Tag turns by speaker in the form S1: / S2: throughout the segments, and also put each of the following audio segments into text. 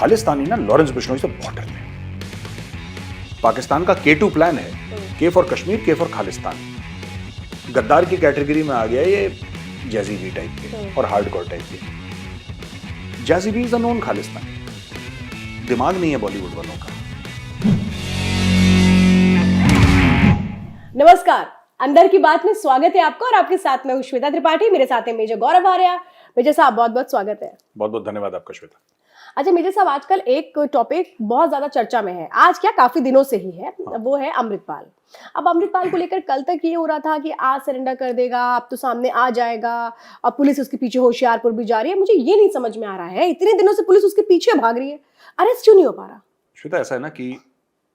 S1: खालिस्तानी ना लॉरेंस बिश्नोई से बहुत डरते हैं। पाकिस्तान का K2 प्लान है, K for Kashmir, K for Khalistan. गद्दार की कैटेगरी में आ गया ये जैजीबी टाइप के और हार्डकोर टाइप के। जैजीबी इज अ नॉन खालिस्तान, दिमाग नहीं है बॉलीवुड वालों का।
S2: नमस्कार, अंदर की बात में स्वागत है आपका और आपके साथ में हूं श्वेता त्रिपाठी। मेरे साथ है मेजर गौरव आर्या। मेजर साहब बहुत बहुत स्वागत है।
S1: बहुत बहुत धन्यवाद आपका श्वेता।
S2: अच्छा मेजर साहब, आजकल एक टॉपिक बहुत ज्यादा चर्चा में है, आज क्या काफी दिनों से ही है, वो है अमृतपाल। अब अमृतपाल को लेकर कल तक ये हो रहा था कि आज सरेंडर कर देगा, अब तो सामने आ जाएगा, अब पुलिस उसके पीछे होशियारपुर भी जा रही है। मुझे ये नहीं समझ में आ रहा है, इतने दिनों से पुलिस उसके पीछे भाग रही है, अरेस्ट क्यों नहीं हो पा रहा?
S1: श्वेता, ऐसा है ना कि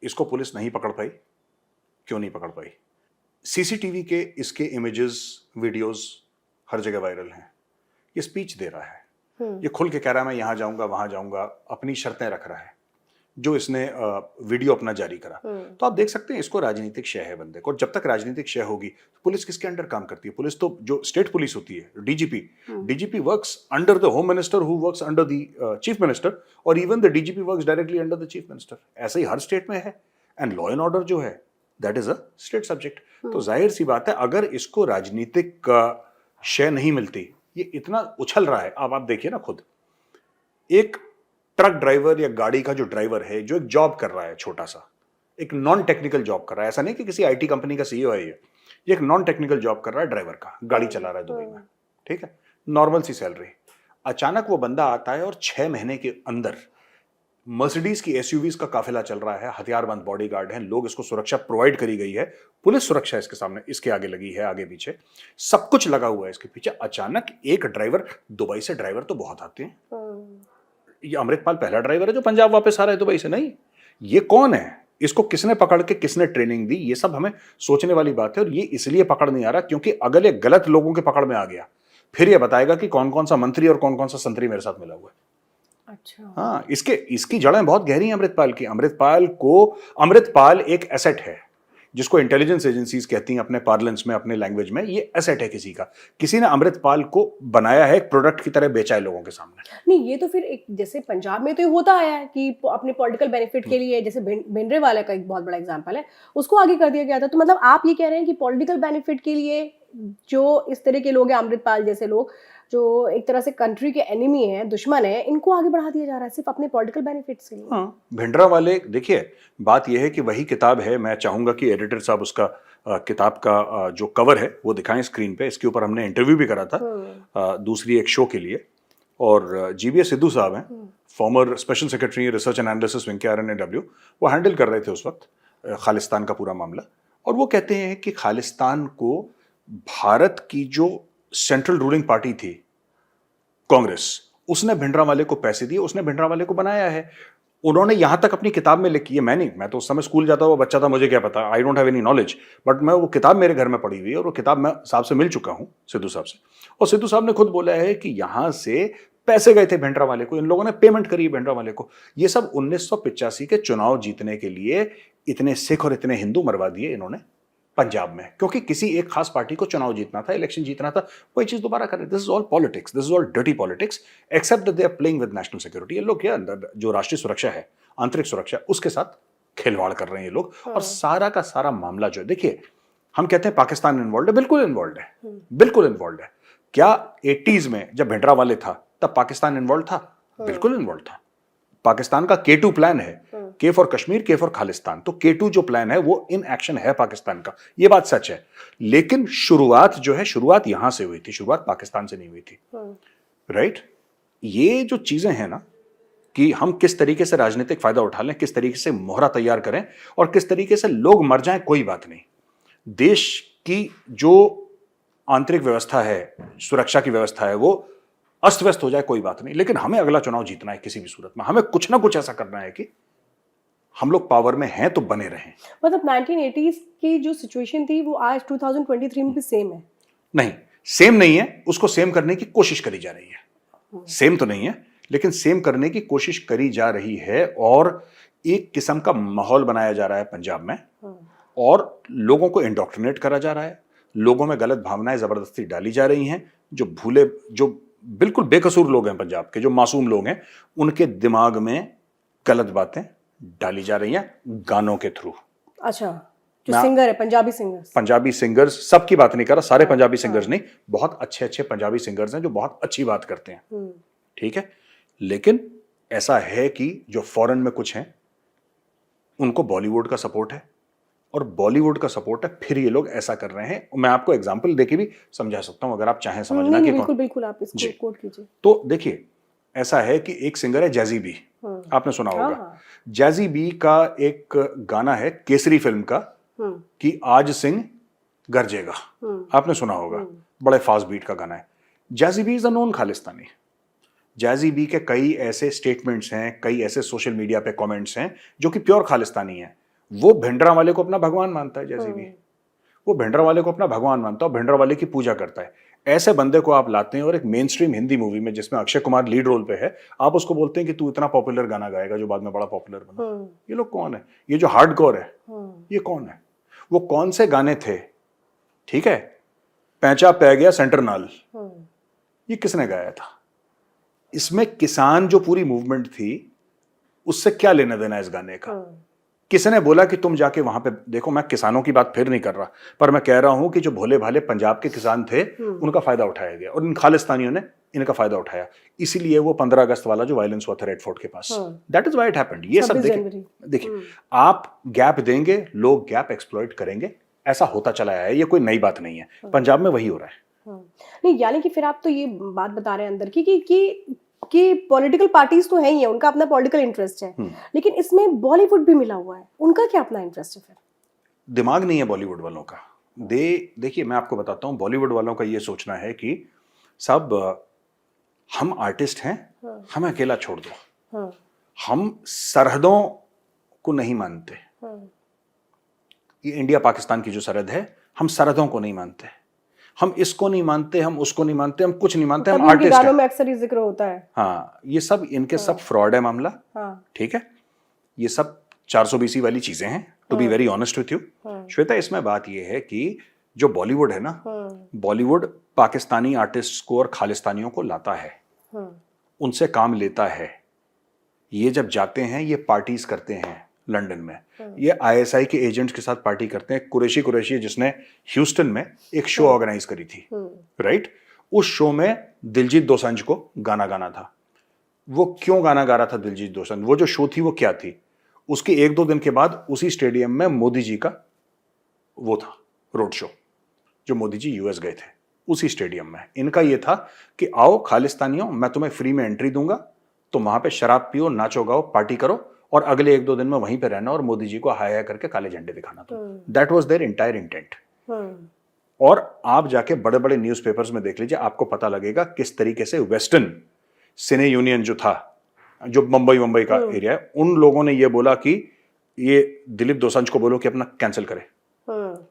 S1: इसको पुलिस नहीं पकड़ पाई। क्यों नहीं पकड़ पाई? सीसीटीवी के इसके इमेजेस, वीडियोस हर जगह वायरल हैं। ये स्पीच दे रहा है, ये खुल के कह रहा है मैं यहां जाऊंगा वहां जाऊंगा, अपनी शर्तें रख रहा है जो इसने वीडियो अपना जारी करा। तो आप देख सकते हैं इसको राजनीतिक शय है बंदे को। जब तक राजनीतिक शय होगी तो पुलिस किसके अंडर काम करती है? पुलिस तो जो स्टेट पुलिस होती है, DGP works under the home minister who works under the chief minister, और even the DGP works directly under the chief minister. ऐसे ही हर स्टेट में है। एंड लॉ एंड ऑर्डर जो है that is a state subject. तो जाहिर सी बात है अगर इसको राजनीतिक शय नहीं मिलती, ये इतना उछल रहा है। अब आप देखिए ना खुद, एक ट्रक ड्राइवर या गाड़ी का जो ड्राइवर है जो एक जॉब कर रहा है, छोटा सा एक नॉन टेक्निकल जॉब कर रहा है, ऐसा नहीं कि किसी आईटी कंपनी का सीईओ है, ये एक नॉन टेक्निकल जॉब कर रहा है, ड्राइवर का गाड़ी चला रहा है दुबई में, ठीक है, नॉर्मल सी सैलरी। अचानक वो बंदा आता है और 6 महीने के अंदर मर्सिडीज की एसयूवीज का काफिला चल रहा है, हथियारबंद बॉडीगार्ड हैं, लोग इसको सुरक्षा प्रोवाइड करी गई है, पुलिस सुरक्षा इसके सामने, इसके आगे लगी है, आगे पीछे सब कुछ लगा हुआ है इसके पीछे। अचानक एक ड्राइवर, दुबई से ड्राइवर तो बहुत आते हैं, ये अमृतपाल पहला ड्राइवर है जो पंजाब वापस आ रहा है दुबई से। नहीं, ये कौन है, इसको किसने पकड़ के किसने ट्रेनिंग दी, ये सब हमें सोचने वाली बात है। और ये इसलिए पकड़ नहीं आ रहा क्योंकि अगर ये गलत लोगों के पकड़ में आ गया फिर ये बताएगा कि कौन कौन सा मंत्री और कौन कौन सा संतरी मेरे साथ मिला हुआ है।
S2: अच्छा,
S1: हाँ, इसकी जड़ें बहुत गहरी हैं अमृतपाल की। अमृतपाल एक एसेट है जिसको इंटेलिजेंस एजेंसीज कहती हैं अपने पार्लेंस में, अपने लैंग्वेज में। ये एसेट है किसी का, किसी ने अमृतपाल को बनाया है, एक प्रोडक्ट की तरह बेचा है लोगों के सामने।
S2: नहीं ये तो फिर एक जैसे पंजाब में तो ये होता आया है कि अपने पॉलिटिकल बेनिफिट के लिए, जैसे भिंडरेवाला का एक बहुत बड़ा एग्जांपल है, उसको आगे कर दिया गया था। तो मतलब आप ये कह रहे हैं कि पॉलिटिकल बेनिफिट के लिए जो इस तरह के लोग हैं, अमृतपाल जैसे लोग जो एक तरह से कंट्री के एनिमी हैं, दुश्मन है, इनको आगे बढ़ा दिया जा रहा है सिर्फ अपने पॉलिटिकल बेनिफिट्स के लिए।
S1: हाँ, भिंडरा वाले, देखिए बात यह है कि वही किताब है, मैं चाहूंगा कि एडिटर साहब उसका किताब का जो कवर है वो दिखाएं स्क्रीन पे। इसके ऊपर हमने इंटरव्यू भी करा था दूसरी एक शो के लिए, और जीबीएस सिद्धू साहब हैं, farmer special secretary research and analysis wing के RNAW, वो हैंडल कर रहे थे उस वक्त खालिस्तान का पूरा मामला। और वो कहते हैं कि खालिस्तान को भारत की जो सेंट्रल रूलिंग पार्टी थी कांग्रेस, उसने भिंडरावाले को पैसे दिए, उसने भिंडरावाले को बनाया है। उन्होंने यहां तक अपनी किताब में लिखी है, मैं तो उस समय स्कूल जाता हुआ बच्चा था, मुझे क्या पता, I don't have any knowledge, but मैं वो किताब मेरे घर में पड़ी हुई है और वो किताब मैं साहब से मिल चुका हूं, सिद्धू साहब से। और सिद्धू साहब ने खुद बोला है कि यहां से पैसे गए थे भिंडरावाले को, इन लोगों ने पेमेंट करी भिंडरावाले को। ये सब 1985 के चुनाव जीतने के लिए इतने सिख और इतने हिंदू मरवा दिए इन्होंने पंजाब में, क्योंकि किसी एक खास पार्टी को चुनाव जीतना था, इलेक्शन जीतना था, वही चीज दोबारा कर रहे। This is all politics, this is all dirty politics, except that they are playing with national security. ये लोग क्या अंदर जो राष्ट्रीय सुरक्षा है, आंतरिक सुरक्षा, उसके साथ खिलवाड़ कर रहे हैं ये लोग। और सारा का सारा मामला जो है, देखिए हम कहते हैं पाकिस्तान इन्वॉल्व है, बिल्कुल इन्वॉल्व है, बिल्कुल इन्वॉल्व है। क्या 80s में जब भिंडरावाले था तब पाकिस्तान इन्वॉल्व था? बिल्कुल इन्वॉल्व था। पाकिस्तान का K2 प्लान है, K for Kashmir, K for Khalistan. तो K2 जो प्लान है वो इन एक्शन है पाकिस्तान का, ये बात सच है। लेकिन शुरुआत जो है, शुरुआत यहां से हुई थी, शुरुआत पाकिस्तान से नहीं हुई थी, राइट? ये जो चीजें हैं ना, कि हम किस तरीके से राजनीतिक फायदा उठा लें, किस तरीके से मोहरा तैयार करें और किस तरीके से लोग मर जाएं, कोई बात नहीं। देश की जो आंतरिक व्यवस्था है, सुरक्षा की व्यवस्था है, वो अस्त व्यस्त हो जाए, कोई बात नहीं, लेकिन हमें अगला चुनाव जीतना है किसी भी सूरत में। हमें कुछ ना कुछ ऐसा करना है कि हम लोग पावर में हैं तो बने रहें।
S2: मतलब 1980s की जो सिचुएशन थी वो आज 2023 में भी सेम है?
S1: नहीं, सेम नहीं है, उसको सेम करने की कोशिश करी जा रही है। सेम तो नहीं है, लेकिन सेम करने की कोशिश करी जा रही है, और एक किस्म का माहौल बनाया जा रहा है पंजाब में, और लोगों को इंडोक्ट्रिनेट करा जा रहा है, लोगों में गलत भावनाएं जबरदस्ती डाली जा रही हैं। जो बिल्कुल बेकसूर लोग हैं पंजाब के, जो मासूम लोग हैं, उनके दिमाग में गलत बातें डाली जा रही हैं गानों के थ्रू।
S2: अच्छा, जो सिंगर है, पंजाबी
S1: सिंगर्स, सबकी बात नहीं कर रहा, सारे पंजाबी सिंगर्स नहीं, बहुत अच्छे अच्छे पंजाबी सिंगर्स हैं जो बहुत अच्छी बात करते हैं, ठीक है। लेकिन ऐसा है कि जो फॉरेन में कुछ हैं उनको बॉलीवुड का सपोर्ट है और बॉलीवुड का सपोर्ट है, फिर ये लोग ऐसा कर रहे हैं। मैं आपको एग्जांपल देके भी समझा सकता हूं अगर आप चाहें समझना कि
S2: बिल्कुल बिल्कुल, आप इसको कोट कीजिए।
S1: तो देखिए, ऐसा है कि एक सिंगर है जैजी बी, आपने सुना होगा। जैजी बी का एक गाना है केसरी फिल्म का कि आज सिंह गरजेगा, आपने सुना होगा, बड़े फास्ट बीट का गाना है। Jazzy B is a known Khalistani. Jazzy B के कई ऐसे स्टेटमेंट्स हैं, कई ऐसे सोशल मीडिया पे कमेंट्स हैं जो कि प्योर खालिस्तानी है। वो भिंडरा वाले को अपना भगवान मानता है जैजी बी, वो भिंडरा वाले को अपना भगवान मानता है, भिंडरा वाले की पूजा करता है। ऐसे बंदे को आप लाते हैं और एक मेन स्ट्रीम हिंदी मूवी में जिसमें अक्षय कुमार लीड रोल पे है, आप उसको बोलते हैं कि तू इतना पॉपुलर गाना गाएगा जो बाद में बड़ा पॉपुलर बना। ये लोग कौन है? ये जो हार्डकोर है, ये कौन है? वो कौन से गाने थे? ठीक है, पैंचा पै गया सेंटर नाल, ये किसने गाया था? इसमें किसान जो पूरी मूवमेंट थी उससे क्या लेना देना इस गाने का? किसने बोला कि तुम जाके वहां पे देखो? मैं किसानों की बात फिर नहीं कर रहा, पर मैं कह रहा हूं कि जो भोले भाले पंजाब के किसान थे उनका फायदा उठाया गया और इन खालिस्तानियों ने इनका फायदा उठाया। इसीलिए वो 15 अगस्त वाला जो वायलेंस हुआ था रेड फोर्ट के पास, that is why it happened. ये सब देखिए, आप गैप देंगे, लोग गैप एक्सप्लॉइट करेंगे, ऐसा होता चला है, ये कोई नई बात नहीं है। पंजाब में वही हो रहा है।
S2: नहीं, यानी कि फिर आप तो ये बात बता रहे हैं अंदर की कि पॉलिटिकल पार्टीज तो है ही है, उनका अपना पॉलिटिकल इंटरेस्ट है, लेकिन इसमें बॉलीवुड भी मिला हुआ है, उनका क्या अपना इंटरेस्ट है? फिर
S1: दिमाग नहीं है बॉलीवुड वालों का। देखिए, मैं आपको बताता हूं, बॉलीवुड वालों का ये सोचना है कि सब हम आर्टिस्ट हैं, हमें अकेला छोड़ दो, हम सरहदों को नहीं मानते। ये इंडिया पाकिस्तान की जो सरहद है, हम सरहदों को नहीं मानते, हम इसको नहीं मानते, हम उसको नहीं मानते, हम कुछ नहीं मानते, हम आर्टिस्ट हैं।
S2: गानों में अक्सर ये जिक्र होता है।
S1: हाँ, ये सब इनके सब फ्रॉड है मामला, ठीक है। ये सब 420 वाली चीजें हैं, to be very honest with you Shweta. इसमें बात ये है कि जो बॉलीवुड है ना, बॉलीवुड पाकिस्तानी आर्टिस्ट को और खालिस्तानियों को लाता है, उनसे काम लेता है। ये जब जाते हैं, ये पार्टीज करते हैं लंदन में, ये आईएसआई के एजेंट्स के साथ पार्टी करते हैं। कुरैशी जिसने ह्यूस्टन में एक शो ऑर्गेनाइज करी थी, राइट? उस शो में दिलजीत दोसांझ को गाना गाना था। वो क्यों गाना गा रहा था दिलजीत दोसांझ? वो जो शो थी वो क्या थी? उसके 1-2 दिन के बाद उसी स्टेडियम में मोदी जी का वो था रोड शो, जो मोदी जी यूएस गए थे, उसी स्टेडियम में। इनका ये था कि आओ खालिस्तानियों, मैं तुम्हें फ्री में एंट्री दूंगा, तुम वहां पे शराब पियो, नाचो गाओ, पार्टी करो, और अगले 1-2 दिन में वहीं पे रहना और मोदी जी को हाय हाय करके काले झंडे दिखाना। तो that was their entire intent. और आप जाके बड़े बड़े न्यूज़पेपर्स में देख लीजिए, आपको पता लगेगा किस तरीके से वेस्टर्न सिने यूनियन जो था, जो मुंबई का एरिया है, उन लोगों ने ये बोला कि ये दिलीप दोसांझ को बोलो कि अपना कैंसिल करे,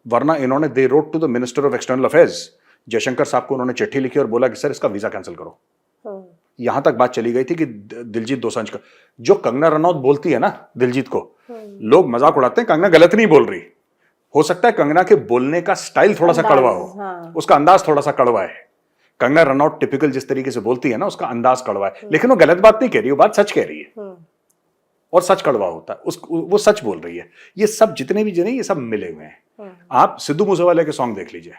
S1: वरना इन्होंने they wrote to the minister of external affairs, Jaishankar साहब को उन्होंने चिट्ठी लिखी और बोला कि सर इसका वीजा कैंसिल करो। यहां तक बात चली गई थी कि दिलजीत दोसांझ का, जो कंगना रनौत बोलती है ना दिलजीत को, लोग मजाक उड़ाते हैं, कंगना गलत नहीं बोल रही। हो सकता है कंगना के बोलने का स्टाइल थोड़ा सा कड़वा हो, उसका अंदाज थोड़ा सा कड़वा है। कंगना रनौत टिपिकल जिस तरीके से बोलती है ना, उसका अंदाज कड़वा है, लेकिन वो गलत बात नहीं कह रही, वो बात सच कह रही है, और सच कड़वा होता है, वो सच बोल रही है। ये सब जितने भी जने, ये सब मिले हुए हैं। आप सिद्धू मूसेवाले के सॉन्ग देख लीजिए,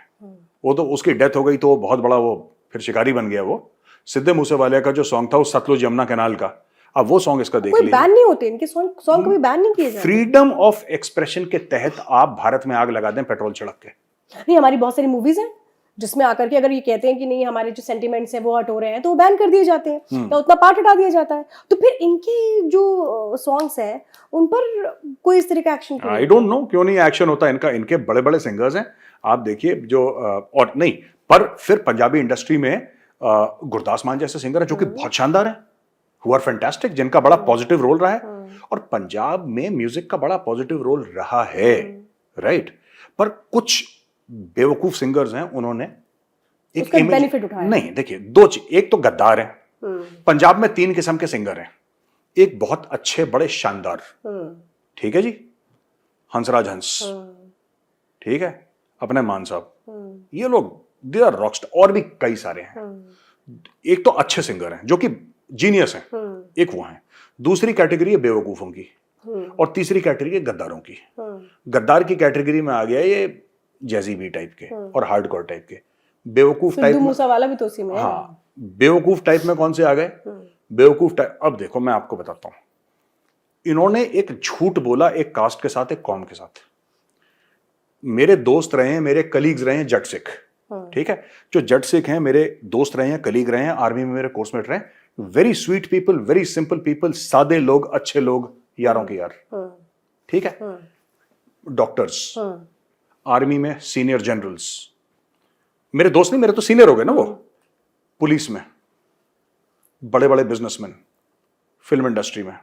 S1: वो तो उसकी डेथ हो गई तो बहुत बड़ा वो फिर शिकारी बन गया। वो सिद्धू मूसेवाले का जो सॉन्ग था, वो सतलुज यमुना कैनाल का, अब वो सॉन्ग इसका देख लीजिए।
S2: बैन नहीं होते इनके सॉन्ग कभी बैन नहीं किए जाते।
S1: फ्रीडम ऑफ एक्सप्रेशन के तहत आप भारत में आग लगा दें पेट्रोल छिड़क के।
S2: नहीं, हमारी बहुत सारी मूवीज हैं जिसमें आकर के अगर ये कहते हैं कि नहीं हमारे जो सेंटिमेंट्स हैं वो हट हो रहे हैं, तो वो बैन कर दिए जाते हैं या उतना पार्ट हटा दिया जाता है। तो फिर इनके जो सॉन्ग्स हैं उन पर कोई इस तरह का एक्शन क्यों?
S1: आई डोंट नो क्यों नहीं एक्शन होता इनका। इनके बड़े बड़े सिंगर्स हैं, आप देखिए जो और नहीं, पर फिर पंजाबी इंडस्ट्री में गुरदास मान जैसे सिंगर है जो कि बहुत शानदार है, हु आर फैंटास्टिक, जिनका बड़ा पॉजिटिव रोल रहा है। और पंजाब में म्यूजिक का बड़ा पॉजिटिव रोल रहा है, राइट। पर कुछ बेवकूफ सिंगर्स हैं, उन्होंने एक
S2: बेनिफिट उठाया।
S1: नहीं, देखिए दो चीज, एक तो गद्दार है। पंजाब में 3 किस्म के सिंगर हैं, एक बहुत अच्छे बड़े शानदार, ठीक है जी, हंसराज हंस, ठीक है, अपने मान साहब, ये लोग दे आर रॉकस्टार, और भी कई सारे हैं। एक तो अच्छे सिंगर हैं जो कि जीनियस हैं, एक वो हैं। दूसरी कैटेगरी है बेवकूफों की, और तीसरी कैटेगरी है गद्दारों की। गद्दार की कैटेगरी में आ गया ये जैजी बी टाइप के और हार्डकोर टाइप के। बेवकूफ टाइप
S2: सिद्धू
S1: में,
S2: मूसा वाला भी तो उसी में है।
S1: हाँ, बेवकूफ टाइप में कौन से आ गए? बेवकूफ टाइप, अब देखो मैं आपको बताता हूं, इन्होंने एक झूठ बोला एक कास्ट के साथ, एक कौम के साथ। मेरे दोस्त रहे हैं, मेरे कलीग्स रहे हैं जट सिख, ठीक है, जो जट सिख हैं मेरे दोस्त रहे हैं, कलीग रहे हैं, आर्मी में मेरे कोर्समेट रहे, very sweet people, very simple people, सादे लोग, अच्छे लोग, यारों के यार, ठीक है। डॉक्टर्स, आर्मी में सीनियर जनरल्स, मेरे दोस्त नहीं, मेरे तो सीनियर हो गए ना वो। पुलिस में बड़े बड़े बिजनेसमैन, फिल्म इंडस्ट्री में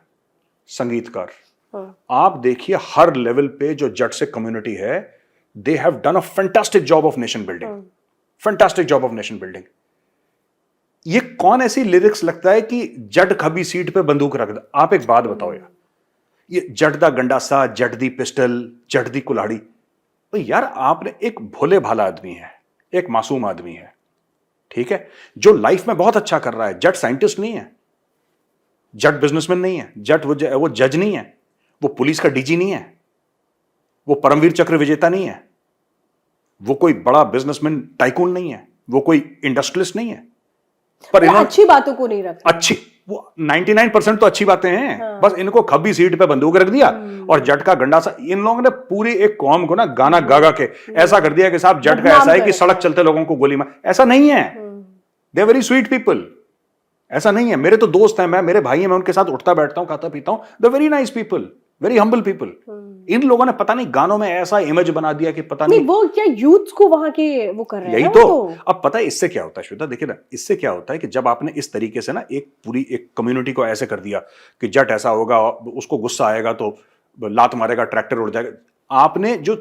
S1: संगीतकार, आप देखिए हर लेवल पे जो जट सिख कम्युनिटी है, they have done a fantastic job of nation building, fantastic job of nation building. ये कौन ऐसी लिरिक्स लगता है कि जट खबी सीट पे बंदूक रख दे? आप एक बात बताओ यार, ये जट दा गंडासा, जट दी पिस्टल, जट दी कुल्हाड़ी, तो यार आपने, एक भोले भाला आदमी है, एक मासूम आदमी है, ठीक है, जो लाइफ में बहुत अच्छा कर रहा है। जट साइंटिस्ट नहीं है, जट बिजनेसमैन नहीं है, जट वो जज नहीं है, वो पुलिस का डीजी नहीं है, वो परमवीर चक्र विजेता नहीं है, वो कोई बड़ा बिजनेसमैन टाइकून नहीं है, वो कोई इंडस्ट्रियलिस्ट नहीं है, पर इन्होंने
S2: अच्छी बातों को नहीं रखा।
S1: अच्छी, वो 99% तो अच्छी बातें हैं, हाँ। बस इनको खब्बी सीट पे बंदूक रख दिया और जट का गंडा सा। इन लोगों ने पूरी एक कौम को ना गाना गा गा के ऐसा कर दिया कि साहब जट का ऐसा है कि सड़क चलते लोगों को गोली मार। ऐसा नहीं है, दे वेरी स्वीट पीपल, ऐसा नहीं है। मेरे तो दोस्त हैं, मेरे भाई हैं, मैं उनके साथ उठता बैठता हूं, खाता पीता हूं, they very nice people, very humble people. इन लोगों ने पता नहीं गानों में ऐसा इमेज बना दिया कि पता नहीं
S2: वो क्या यूथ को वहां के वो कर रहे हैं।
S1: यही तो अब पता है इससे क्या होता है श्वेता, देखिए ना, इससे क्या होता है कि जब आपने इस तरीके से ना एक पूरी एक कम्युनिटी को ऐसे कर दिया कि जट ऐसा होगा, उसको गुस्सा आएगा तो लात मारेगा, ट्रैक्टर उड़ जाएगा। आपने जो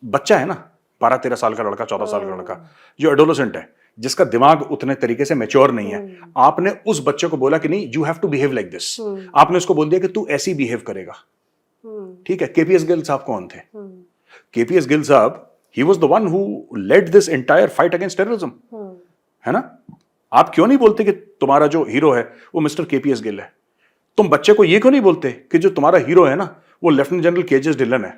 S1: बच्चा है ना, 12-13 साल का लड़का, 14 साल का लड़का, जो एडोलेसेंट है, जिसका दिमाग उतने तरीके से मैच्योर नहीं है, आपने उस बच्चे को बोला कि नहीं, you have to behave like this. आपने उसको बोल दिया कि तू ऐसी बिहेव करेगा, ठीक है। केपीएस गिल साहब कौन थे? केपीएस गिल साहब, he was the one who led this entire fight against terrorism, है ना। आप क्यों नहीं बोलते कि तुम्हारा जो हीरो है वो मिस्टर केपीएस गिल है? तुम बच्चे को ये क्यों नहीं बोलते कि जो तुम्हारा हीरो है ना वो लेफ्टिनेंट जनरल केजेस डिलन है,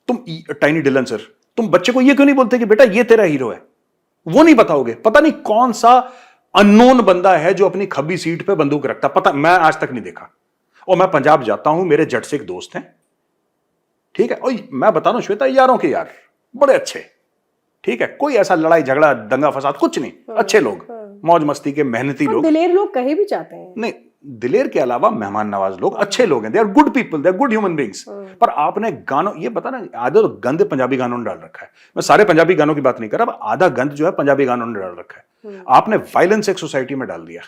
S1: तुम टाइनी डिलन सर? तुम बच्चे को ये क्यों नहीं बोलते कि बेटा ये तेरा हीरो है? वो नहीं बताओगे? पता नहीं कौन सा अननोन बंदा है जो अपनी खब्बी सीट पे बंदूक रखता, पता, मैं आज तक नहीं देखा। और मैं पंजाब जाता हूं, मेरे जट सिख दोस्त हैं, ठीक है, और मैं बता रहा हूं श्वेता, यारों के यार, बड़े अच्छे, ठीक है, कोई ऐसा लड़ाई झगड़ा दंगा फसाद कुछ नहीं, अच्छे लोग, मौज मस्ती के मेहनती लोग,
S2: दिलेर लोग कहे भी जाते हैं।
S1: नहीं, दिलेर के अलावा मेहमान नवाज लोग, अच्छे लोग हैं, they are good people, they are good human beings. पर आपने गानों, ये पता ना, आधा तो गंद पंजाबी गानों ने डाल रखा है। मैं सारे पंजाबी गानों की बात नहीं कर रहा, आधा गंद जो है पंजाबी गानों ने डाल रखा है। आपने वायलेंस एक सोसाइटी में डाल दिया,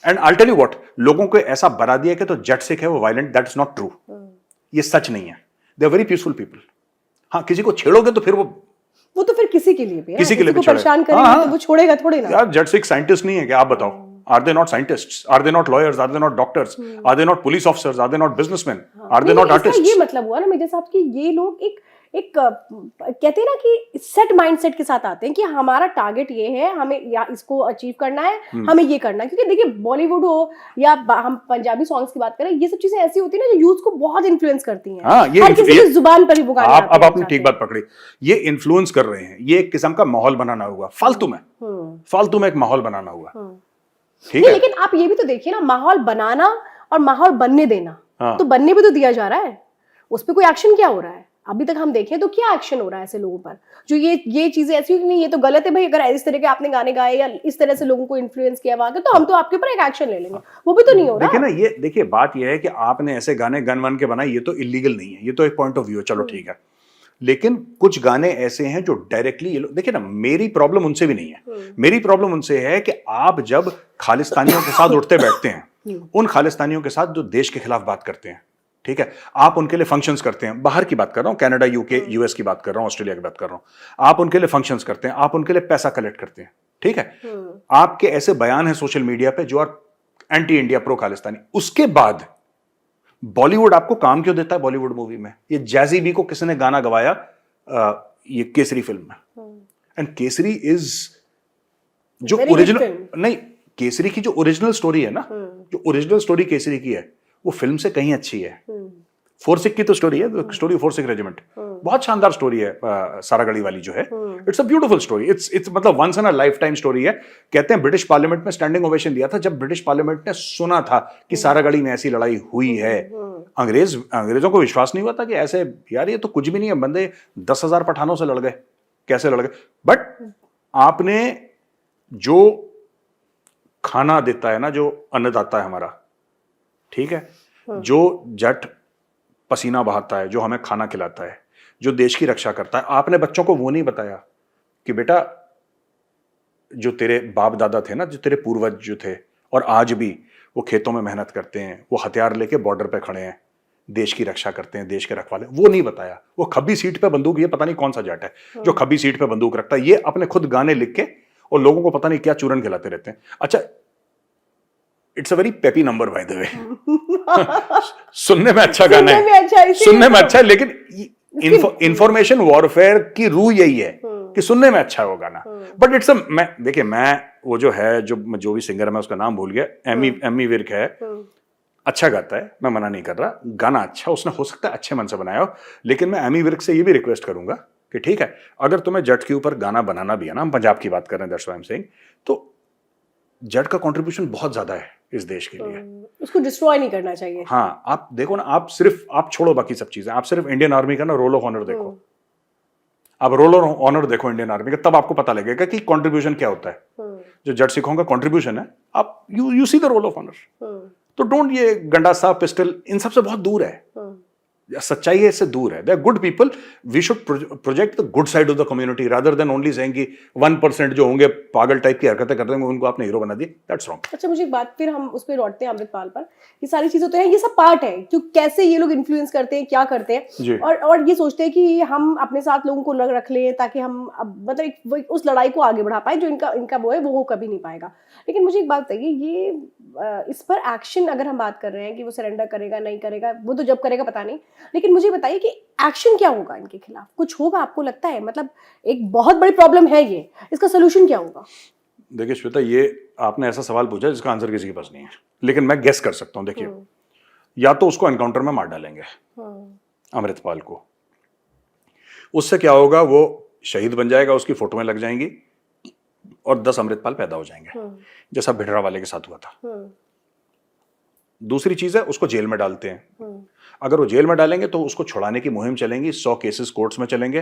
S1: and I tell you what, लोगों को ऐसा बना दिया कि तो जट सिख है वो violent, that is not true, ये सच नहीं है। They are very peaceful people. हाँ, किसी को छेड़ोगे तो फिर वो
S2: तो फिर किसी के लिए भी,
S1: किसी के लिए भी
S2: परेशान करेंगे तो वो छोड़ेगा थोड़ी ना।
S1: यार जट सिख साइंटिस्ट नहीं है क्या? आप बताओ, are they not scientists? Are they not lawyers? Are they not doctors? Are they not police officers? Are they not businessman? Are they not artists?
S2: ये मतलब हुआ ना मेरे साहब कि ये लोग एक कहते हैं ना कि सेट माइंडसेट के साथ आते हैं कि हमारा टारगेट ये है, हमें या इसको अचीव करना है, हमें ये करना है। क्योंकि देखिए बॉलीवुड हो या हम पंजाबी सॉन्ग्स की बात करें, ये सब चीजें ऐसी होती है ना जो यूथ को बहुत इन्फ्लुएंस करती हैं।
S1: हाँ,
S2: हर किसी की जुबान पर ही वो गाने आते हैं।
S1: अब आपने ठीक बात पकड़ी, ये इन्फ्लुएंस कर रहे हैं, ये एक किस्म का माहौल बनाना हुआ, फालतू में एक माहौल बनाना हुआ, ठीक है।
S2: लेकिन आप ये भी तो देखिए ना, माहौल बनाना और माहौल बनने देना, तो बनने भी तो दिया जा रहा है, उस पर कोई एक्शन क्या हो रहा है? अभी तक हम देखें तो क्या एक्शन हो रहा है ऐसे लोगों पर जो ये चीजें ऐसी नहीं, ये तो गलत है भाई, अगर इस तरह के आपने गाने गाए या इस तरह से लोगों को इन्फ्लुएंस किया वहां के, तो हम तो आपके ऊपर एक एक्शन ले लेंगे, वो भी तो नहीं हो रहा।
S1: देखिए ना, ये देखिए बात ये है कि आपने ऐसे गाने गन वन के बनाए, ये तो इलीगल नहीं है, ये तो एक पॉइंट ऑफ व्यू है, चलो ठीक है। लेकिन कुछ गाने ऐसे हैं जो डायरेक्टली, ये लोग देखिए ना, मेरी प्रॉब्लम उनसे भी नहीं है, मेरी प्रॉब्लम उनसे है कि आप जब खालिस्तानियों के साथ उठते बैठते हैं, उन खालिस्तानियों के साथ जो देश के खिलाफ बात करते हैं, ठीक है, आप उनके लिए फंक्शंस करते हैं, बाहर की बात कर रहा हूं, कनाडा, यूके, यूएस की बात कर रहा हूं, ऑस्ट्रेलिया की बात कर रहा हूं, आप उनके लिए फंक्शंस करते हैं, आप उनके लिए पैसा कलेक्ट करते हैं, ठीक है, आपके ऐसे बयान हैं सोशल मीडिया पे जो एंटी इंडिया, प्रो खालिस्तानी, उसके बाद बॉलीवुड आपको काम क्यों देता है? बॉलीवुड मूवी में ये जैजी बी को किसने गाना गवाया? ये केसरी फिल्म में, एंड केसरी इज जो ओरिजिनल नहीं, केसरी की जो ओरिजिनल स्टोरी है ना, जो ओरिजिनल स्टोरी केसरी की है, वो फिल्म से कहीं अच्छी है। फोरसिक की तो स्टोरी है, स्टोरी फोरसिक रेजिमेंट, बहुत शानदार स्टोरी है सारागढ़ी वाली जो है। It's a beautiful story, it's मतलब once in a lifetime story है। कहते हैं ब्रिटिश पार्लियामेंट में स्टैंडिंग ओवेशन दिया था जब ब्रिटिश पार्लियामेंट ने सुना था कि सारागढ़ी में ऐसी लड़ाई हुई है। अंग्रेजों को विश्वास नहीं हुआ था कि ऐसे, यार ये तो कुछ भी नहीं है, बंदे 10,000 पठानों से लड़ गए, कैसे लड़ गए। बट आपने जो खाना देता है ना, जो अन्नदाता है हमारा, ठीक है, जो जट पसीना बहाता है, जो हमें खाना खिलाता है, जो देश की रक्षा करता है, आपने बच्चों को वो नहीं बताया कि बेटा जो तेरे बाप दादा थे ना, जो तेरे पूर्वज जो थे और आज भी वो खेतों में मेहनत करते हैं, वो हथियार लेके बॉर्डर पे खड़े हैं, देश की रक्षा करते हैं, देश के रखवाले, वो नहीं बताया। वो खब्बी सीट पे बंदूक, ये पता नहीं कौन सा जट है जो खब्बी सीट पे बंदूक रखता है, ये अपने खुद गाने लिख के और लोगों को पता नहीं क्या चूरन खिलाते रहते हैं। अच्छा, it's a very peppy number by the way. सुनने में अच्छा गाना है, सुनने में अच्छा है, लेकिन इंफॉर्मेशन वॉरफेयर की रूह यही है कि सुनने में अच्छा है वो गाना। बट इट्स देखिए, मैं वो जो है, जो भी सिंगर है, मैं उसका नाम भूल गया, एमी विर्क है, अच्छा गाता है, मैं मना नहीं कर रहा, गाना अच्छा, उसने हो सकता है अच्छे मन से बनाया हो, लेकिन मैं एमी विर्क से ये भी रिक्वेस्ट करूंगा कि ठीक है, अगर तुम्हें जट के ऊपर गाना बनाना भी है ना, हम पंजाब की बात कर रहे हैं, that's why I am saying, तो जट का कंट्रीब्यूशन बहुत ज्यादा है इस देश के लिए,
S2: उसको डिस्ट्रॉय नहीं करना चाहिए।
S1: हाँ, आप देखो ना, आप छोड़ो बाकी सब चीजें, आप सिर्फ इंडियन आर्मी का ना रोल ऑफ ऑनर देखो, आप रोल ऑफ ऑनर देखो इंडियन आर्मी का, तब आपको पता लगेगा कि कंट्रीब्यूशन क्या होता है। जो जट सिखों का कंट्रीब्यूशन है, आप you see the role of honour. तो डोंट, ये गंडासा पिस्टल इन सबसे बहुत दूर है, सच्चाई है, इससे दूर है। They are good people, we should project the good side of the community rather than only saying कि 1% जो होंगे पागल टाइप की हरकतें कर रहे हैं उनको आपने हीरो बना दी, दैट्स रॉन्ग।
S2: अच्छा, मुझे एक बात, फिर हम उस पर लौटते हैं अमृतपाल पर। ये सारी चीजें तो है, ये सब पार्ट है कि कैसे ये लोग इन्फ्लुएंस करते हैं, क्या करते हैं, और ये सोचते हैं कि हम अपने साथ लोगों को रख लें ताकि हम मतलब उस लड़ाई को आगे बढ़ा पाए, जो इनका वो है, वो कभी नहीं पाएगा। लेकिन मुझे एक बात बताइए, ये इस पर एक्शन अगर हम बात कर रहे हैं कि वो सरेंडर करेगा नहीं करेगा, वो तो जब करेगा पता नहीं, लेकिन मुझे बताइए कि एक्शन क्या होगा इनके खिलाफ, कुछ होगा आपको लगता है? मतलब एक बहुत बड़ी प्रॉब्लम है ये, इसका सोल्यूशन क्या होगा?
S1: देखिए श्वेता, ये आपने ऐसा सवाल पूछा जिसका आंसर किसी के पास नहीं है, लेकिन मैं गेस कर सकता हूं। देखिए, या तो उसको एनकाउंटर में मार डालेंगे अमृतपाल को, उससे क्या होगा, वो शहीद बन जाएगा, उसकी फोटोएं लग जाएंगी और 10 अमृतपाल पैदा हो जाएंगे, जैसा भिडरा वाले के साथ हुआ था। दूसरी चीज है, उसको जेल में डालते हैं। अगर वो जेल में डालेंगे तो उसको छुड़ाने की मुहिम चलेंगी, 100 केसेस कोर्ट्स में चलेंगे,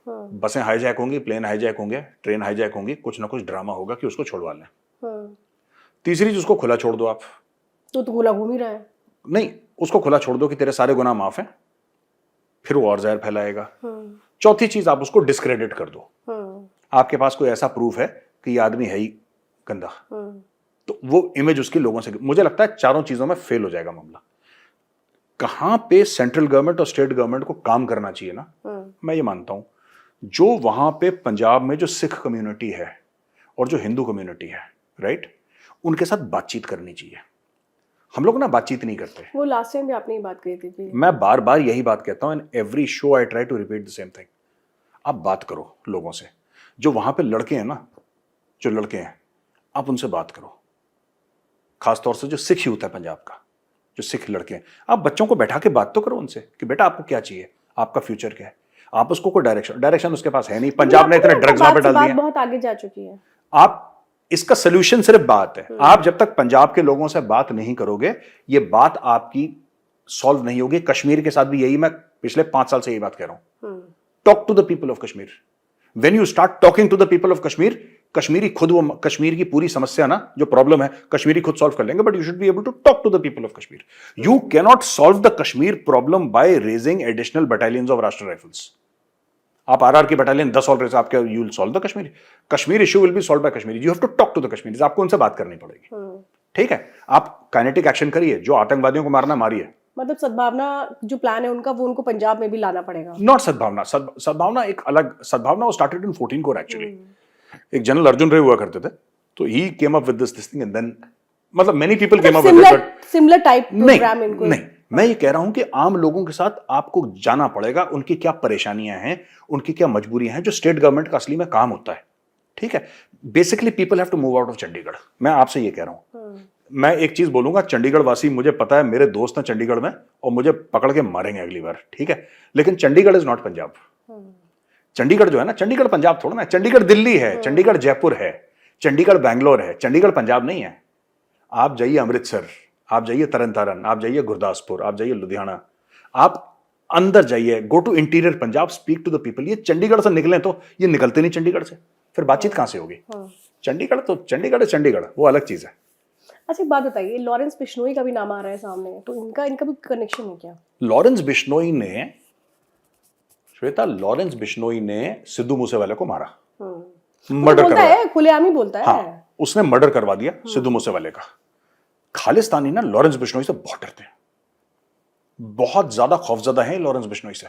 S1: बसें हाईजैक होंगी, प्लेन हाईजैक होंगे, ट्रेन हाईजैक होंगी, कुछ ना कुछ ड्रामा होगा कि उसको छुड़वा लें। तीसरी चीज, उसको खुला छोड़ दो आप,
S2: तो खुला घूम ही रहा है।
S1: नहीं, उसको खुला छोड़ दो कि तेरे सारे गुनाह माफ हैं, फिर वो और जहर फैलाएगा। चौथी चीज, आप उसको डिस्क्रेडिट कर दो, आपके पास कोई ऐसा प्रूफ है कि ये आदमी है ही गंदा, तो वो इमेज उसकी लोगों से, मुझे लगता है चारों चीजों में फेल हो जाएगा मामला। कहां पे सेंट्रल गवर्नमेंट और स्टेट गवर्नमेंट को काम करना चाहिए ना, मैं ये मानता हूं, जो वहां पे पंजाब में जो सिख कम्युनिटी है और जो हिंदू कम्युनिटी है, राइट, उनके साथ बातचीत करनी चाहिए। हम लोग ना बातचीत नहीं करते।
S2: वो लास्ट टाइम भी आपने ये बात कही थी। मैं
S1: बार बार यही बात कहता हूं, in every show I try to repeat the same thing. आप बात करो लोगों से, जो वहां पे लड़के हैं ना, जो लड़के हैं, आप उनसे बात करो, खासतौर से जो सिख यूथ है पंजाब का, जो सिख लड़के हैं, आप बच्चों को बैठा के बात तो करो उनसे कि बेटा आपको क्या चाहिए, आपका फ्यूचर क्या है। आप उसको कोई डायरेक्शन उसके पास है नहीं, पंजाब ने इतने ड्रग्स वहां पे डाल दिए,
S2: बहुत आगे जा चुकी है।
S1: आप इसका सोल्यूशन सिर्फ बात है। आप जब तक पंजाब के लोगों से बात नहीं करोगे, ये बात आपकी सॉल्व नहीं होगी। कश्मीर के साथ भी यही, मैं पिछले 5 साल से यही बात कह रहा हूं, talk to the people of Kashmir. When you start talking to the people of Kashmir, Kashmiri खुद, वो कश्मीर की पूरी समस्या ना, जो प्रॉब्लम है, कश्मीरी खुद सॉल्व कर लेंगे। But you should be able to talk to the people of Kashmir. You can not solve the Kashmir problem by raising additional battalions of Rashtriya Rifles. आप आरआर की बटालियन 10 और रेज, आपके you will solve the Kashmir issue will be solve by Kashmir. You have to talk to the Kashmir, आपको उनसे बात करनी पड़ेगी। ठीक है, आप काइनेटिक एक्शन करिए, जो आतंकवादियों को मारना मारिए।
S2: मतलब सद्भावना जो प्लान है उनका, वो उनको पंजाब में भी लाना पड़ेगा।
S1: नॉट सद्भावना, सद्भावना एक अलग, सद्भावना वो स्टार्टेड इन 14 कोर एक्चुअली। एक जनरल अर्जुन रे हुआ करते थे, तो he came up with this thing and then, मतलब many people came up with it, but
S2: similar type program इनको।
S1: नहीं, मैं ये कह रहा हूं कि आम लोगों के साथ आपको जाना पड़ेगा, उनकी क्या परेशानियां हैं, उनकी क्या मजबूरियां हैं, जो स्टेट गवर्नमेंट का असली में काम होता है। ठीक है, basically people have to move out of Chandigarh. मैं आपसे ये कह रहा हूं, मैं एक चीज बोलूंगा, चंडीगढ़ वासी, मुझे पता है मेरे दोस्त हैं चंडीगढ़ में और मुझे पकड़ के मारेंगे अगली बार, ठीक है, लेकिन चंडीगढ़ इज नॉट पंजाब। चंडीगढ़ जो है ना, चंडीगढ़ पंजाब थोड़ा ना, चंडीगढ़ दिल्ली है, चंडीगढ़ जयपुर है, चंडीगढ़ बैंगलोर है, चंडीगढ़ पंजाब नहीं है। आप जाइए अमृतसर, आप जाइए तरन तारन, आप जाइए गुरदासपुर, आप जाइए लुधियाना, आप अंदर जाइए, go to interior Punjab, speak to the people. ये चंडीगढ़ से निकले तो ये निकलते नहीं चंडीगढ़ से, फिर बातचीत कहां से होगी? चंडीगढ़ तो चंडीगढ़ है, चंडीगढ़ वो अलग चीज है।
S2: अच्छा एक बात बताइए, लॉरेंस बिश्नोई का भी नाम आ रहा है सामने, तो इनका इनका भी कनेक्शन है क्या?
S1: लॉरेंस बिश्नोई ने, श्वेता, लॉरेंस बिश्नोई ने सिद्धू मूसेवाले को मारा, मर्डर
S2: बोलता
S1: करवा,
S2: है, खुलेआम ही बोलता है।
S1: हाँ, उसने मर्डर करवा दिया सिद्धू मूसेवाले का। खालिस्तानी ना लॉरेंस बिश्नोई से बहुत डरते हैं, बहुत ज्यादा खौफजदा है लॉरेंस बिश्नोई से।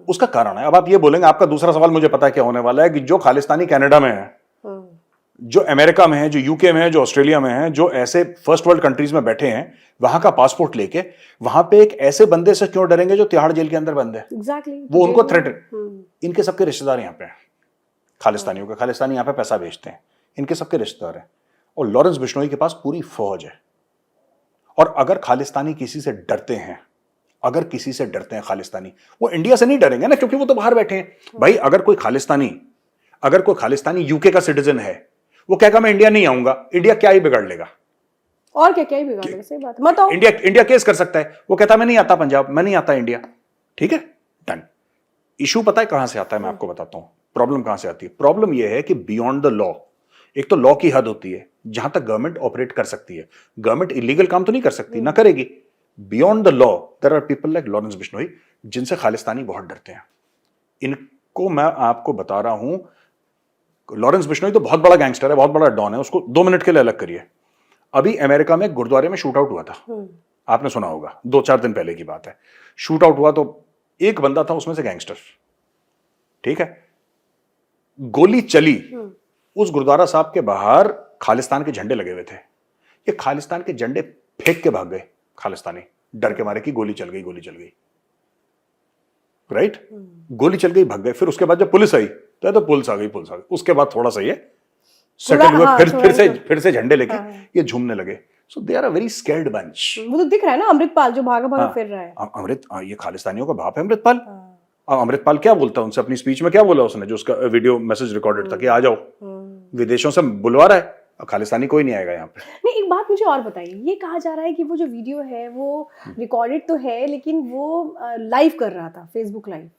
S1: उसका कारण है, अब आप ये बोलेंगे, आपका दूसरा सवाल मुझे पता है क्या होने वाला है, कि जो खालिस्तानी कनाडा में है, जो अमेरिका में है, जो यूके में है, जो ऑस्ट्रेलिया में है, जो ऐसे फर्स्ट वर्ल्ड कंट्रीज में बैठे हैं, वहां का पासपोर्ट लेके, वहां पे एक ऐसे बंदे से क्यों डरेंगे जो तिहाड़ जेल के अंदर बंद है?
S2: एग्जैक्टली,
S1: वो उनको थ्रेट, इनके सबके रिश्तेदार यहाँ पे हैं खालिस्तानियों के, खालिस्तानी यहाँ पे पैसा भेजते हैं, इनके सबके रिश्तेदार हैं। और लॉरेंस बिश्नोई के पास पूरी फौज है। और अगर खालिस्तानी किसी से डरते हैं, अगर किसी से डरते हैं खालिस्तानी, वो इंडिया से नहीं डरेंगे ना, क्योंकि वो तो बाहर बैठे हैं। भाई अगर कोई खालिस्तानी यूके का सिटीजन है, वो कहेगा मैं इंडिया नहीं आऊंगा, इंडिया क्या ही बिगाड़ लेगा?
S2: और क्या क्या ही बिगाड़ लेगा? सही बात है, मत आओ।
S1: इंडिया केस कर सकता है, वो कहता मैं नहीं आता पंजाब, मैं नहीं आता इंडिया, ठीक है, डन। इशू पता है कहां से आता है? मैं आपको बताता हूं प्रॉब्लम कहां से आती है। प्रॉब्लम यह है कि बियॉन्ड द लॉ, एक तो लॉ की हद होती है जहां तक गवर्नमेंट ऑपरेट कर सकती है। गवर्नमेंट इलीगल काम तो नहीं कर सकती, ना करेगी। Beyond the law there are people like Lawrence Bishnoi, जिनसे खालिस्तानी बहुत डरते हैं। इनको मैं आपको बता रहा हूं, लॉरेंस बिश्नोई तो बहुत बड़ा गैंगस्टर है, बहुत बड़ा डॉन है, उसको 2 मिनट के लिए अलग करिए। अभी अमेरिका में गुरुद्वारे में शूट आउट हुआ था, आपने सुना होगा, 2-4 दिन पहले की बात है। शूट आउट हुआ तो एक बंदा था उसमें से गैंगस्टर, ठीक है, गोली चली, उस गुरुद्वारा साहब के बाहर खालिस्तान के झंडे लगे हुए थे, ये खालिस्तान के झंडे फेंक के भाग गए खालिस्तानी, डर के मारे कि गोली चल गई, राइट, गोली चल गई, भाग गए। फिर उसके बाद जब पुलिस आई तो पुलिस आ गई, उसके बाद थोड़ा सा ये सेटल हुए, फिर से झंडे लेके ये झूमने लगे। So they are a very scared bunch.
S2: वो तो दिख रहा है ना, अमृतपाल जो भागा फिर रहा है,
S1: ये खालिस्तानियों का बाप है अमृतपाल। अमृतपाल क्या बोलता है उनसे अपनी स्पीच में, क्या बोला उसने, जो उसका वीडियो मैसेज रिकॉर्डेड था कि आ जाओ, विदेशों से बुलवा रहा है, खालिस्तानी कोई नहीं आएगा यहाँ पे।
S2: नहीं, एक बात मुझे और बताइए, ये कहा जा रहा है कि वो जो वीडियो है वो रिकॉर्डेड तो है, लेकिन वो लाइव कर रहा था, फेसबुक लाइव,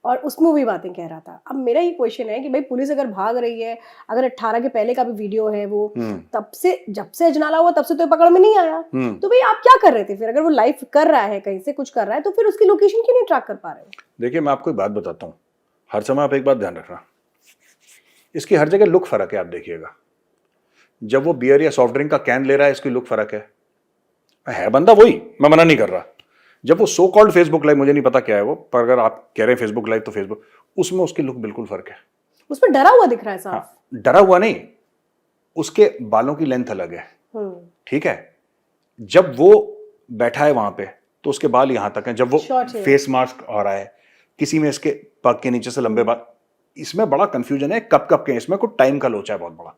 S2: और उसमें भी बातें कह रहा था। अब मेरा ये क्वेश्चन है कि भाई पुलिस अगर भाग रही है, अगर 18 के पहले का भी वीडियो है वो, तब से जब से अजनाला हुआ तब से तो पकड़ में नहीं आया, तो भाई आप क्या कर रहे थे फिर? अगर वो लाइव कर रहा है, कहीं से कुछ कर रहा है, तो फिर उसकी लोकेशन क्यों नहीं ट्रैक कर पा रहे?
S1: देखिए मैं आपको एक बात बताता हूँ, हर समय आप एक बात ध्यान रखना, इसकी हर जगह लुक फर्क है। आप देखिएगा, जब वो बियर या सॉफ्ट ड्रिंक का कैन ले रहा है, इसकी लुक फर्क है बंदा वही, मैं मना नहीं कर रहा। जब वो सो कॉल्ड फेसबुक लाइव, मुझे नहीं पता क्या है वो, पर अगर आप कह रहे हैं फेसबुक लाइव, तो फेसबुक, उसमें उसकी लुक बिल्कुल फर्क है।
S2: उसमें डरा हुआ दिख रहा है साफ।
S1: हाँ, डरा हुआ नहीं, उसके बालों की लेंथ अलग है, ठीक है। जब वो बैठा है वहां पे तो उसके बाल यहां तक हैं, जब वो फेस मास्क आ रहा है, किसी में इसके पग के नीचे से लंबे बाल, इसमें बड़ा कंफ्यूजन है, कब कब के, इसमें कुछ टाइम का लोचा है बहुत बड़ा।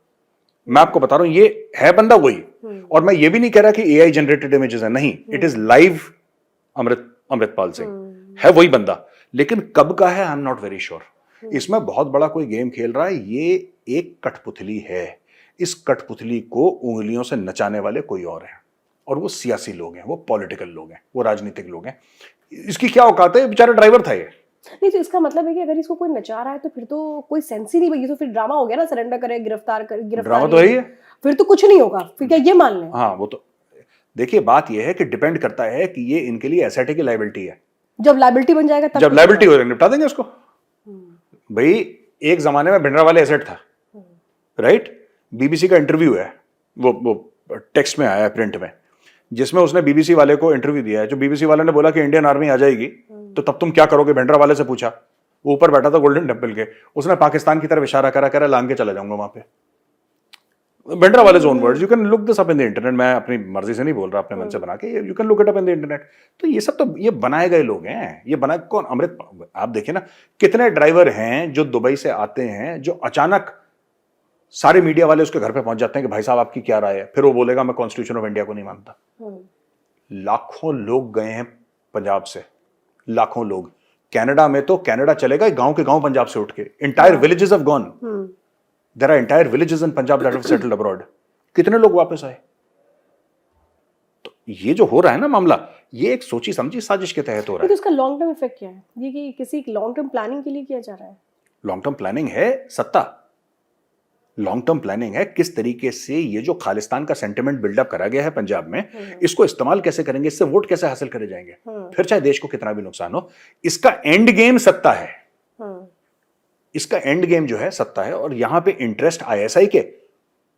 S1: मैं आपको बता रहा हूं, ये है बंदा वही, और मैं ये भी नहीं कह रहा कि एआई जनरेटेड इमेजेस है, नहीं, it is live Amritpal Singh है वही बंदा, लेकिन कब का है I am not very sure. इसमें बहुत बड़ा कोई गेम खेल रहा है, ये एक कठपुतली है, इस कठपुतली को उंगलियों से नचाने वाले कोई और हैं, और वो सियासी लोग हैं, वो पॉलिटिकल लोग हैं, वो राजनीतिक लोग हैं। इसकी क्या औकात है, बेचारा ड्राइवर था ये।
S2: नहीं, तो इसका मतलब है कि अगर इसको कोई नचा रहा है तो फिर तो कोई सेंस ही नहीं बगी, तो फिर ड्रामा हो गया ना, सरेंडर करे, गिरफ्तार
S1: ड्रामा तो है ही है,
S2: फिर तो कुछ नहीं होगा, फिर क्या ये मान लें?
S1: हाँ, वो तो देखिए, बात ये है कि डिपेंड करता है कि ये इनके लिए एसेट है कि लायबिलिटी है।
S2: जब लायबिलिटी बन जाएगा तब,
S1: जब लायबिलिटी हो जाएगी निपटा देंगे उसको। भाई एक जमाने में भिंडरावाले एसेट था, राइट। बीबीसी का इंटरव्यू है, वो टेक्स्ट में आया है, प्रिंट में, जिसमें उसने बीबीसी वाले को इंटरव्यू दिया है। जो बीबीसी वाले ने बोला कि इंडियन आर्मी आ जाएगी तो तब तुम क्या करोगे, भिंडरावाले से पूछा। वो ऊपर बैठा था गोल्डन टेम्पल के, उसने पाकिस्तान की तरफ इशारा करा लांग के चला जाऊंगा वहां पे। Bhindranwale own words, you can look this up in the internet, मैं अपनी मर्जी से नहीं बोल रहा, अपने मन से बना के, you can look it up in the internet. तो ये सब तो ये बनाए गए लोग हैं, ये बनाए कौन? अमृत, आप देखिए ना, कितने ड्राइवर हैं जो दुबई से आते हैं, जो अचानक सारे मीडिया वाले उसके घर पे पहुंच जाते हैं कि भाई साहब आपकी क्या राय है, फिर वो बोलेगा मैं कॉन्स्टिट्यूशन ऑफ इंडिया को नहीं मानता। लाखों लोग गए हैं पंजाब से, लाखों लोग। कनाडा में तो कनाडा चलेगा गांव के गांव पंजाब से उठ के, entire villages have gone, there are entire villages in Punjab that have settled abroad. कितने लोग वापस आए? तो ये जो हो रहा है ना मामला, ये एक सोची समझी साजिश के तहत हो रहा है।
S2: तो इसका लॉन्ग टर्म इफेक्ट क्या है? ये कि किसी लॉन्ग टर्म प्लानिंग के लिए किया जा रहा है?
S1: लॉन्ग टर्म प्लानिंग है सत्ता, लॉन्ग टर्म प्लानिंग है किस तरीके से ये जो खालिस्तान का सेंटिमेंट बिल्डअप करा गया है पंजाब में, इसको इस्तेमाल कैसे करेंगे, इससे वोट कैसे हासिल करे जाएंगे, फिर चाहे देश को कितना भी नुकसान हो। इसका एंड गेम सत्ता है, इसका एंड गेम जो है सत्ता है। और यहां पे इंटरेस्ट आईएसआई के